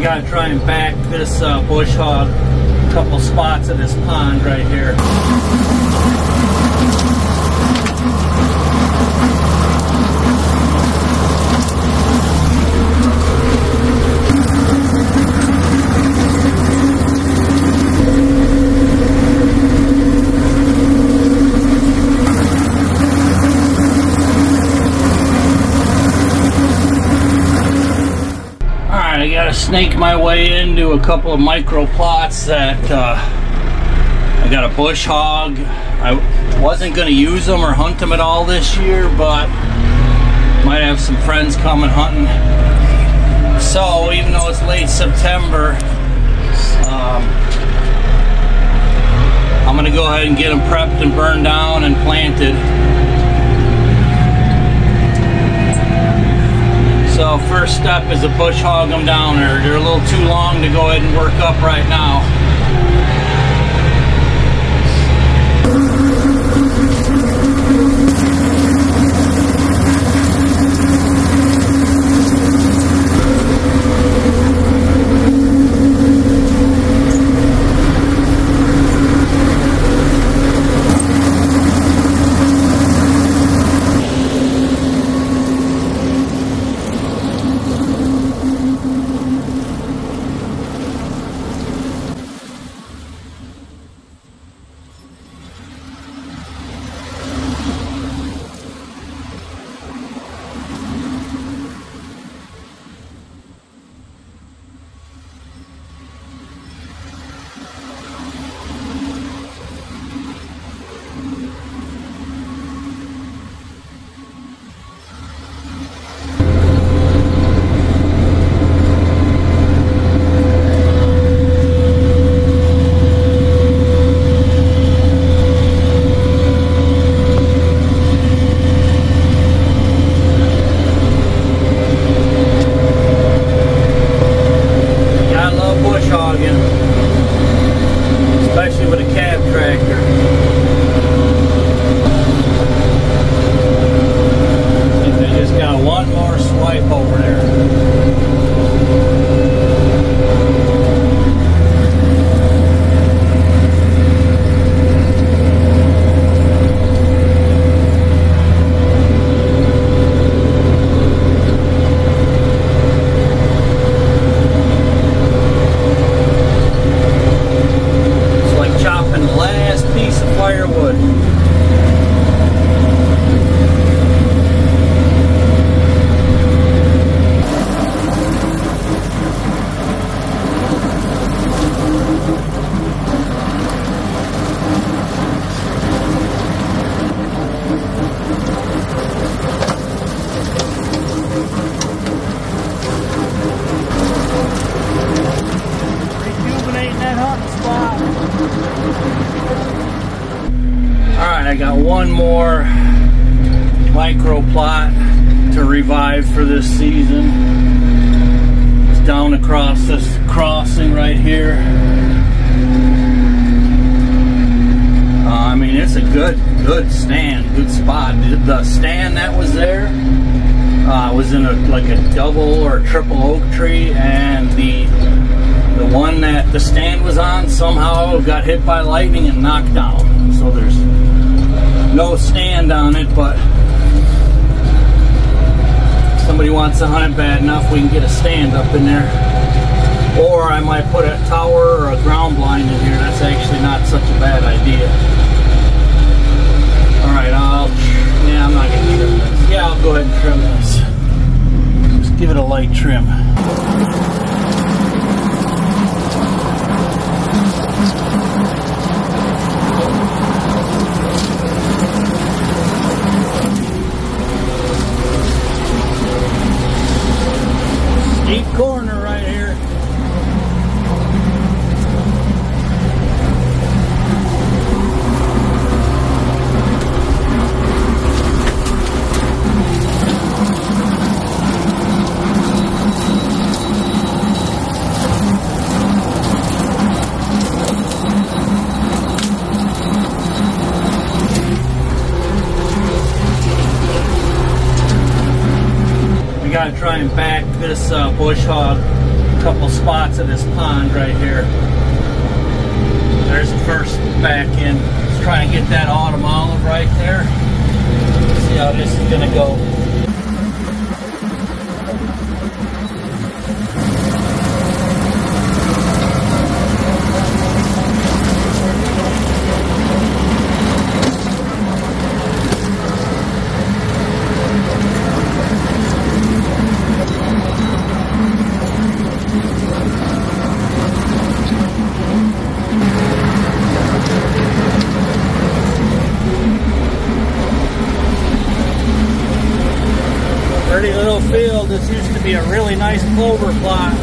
Gotta try and back this bush hog a couple spots of this pond right here. I gotta snake my way into a couple of micro plots that I got a bush hog. I wasn't gonna use them or hunt them at all this year, but might have some friends coming hunting. So even though it's late September, I'm gonna go ahead and get them prepped and burned down and planted. So first step is to bush hog them down there. They're a little too long to go ahead and work up right now. I got one more micro plot to revive for this season. It's down across this crossing right here. I mean, it's a good stand, good spot. The stand that was there was in like a double or triple oak tree, and the one that the stand was on somehow got hit by lightning and knocked down. So there's no stand on it, but if somebody wants to hunt it bad enough, we can get a stand up in there. Or I might put a tower or a ground blind in here. That's actually not such a bad idea. Alright, I'm not going to trim this. Yeah, I'll go ahead and trim this. Just give it a light trim. Deep corner right here. Gotta try and back this bush hog a couple spots of this pond right here. There's the first back in. Let's try and get that autumn olive right there. See how this is gonna go. Pretty little field. This used to be a really nice clover plot.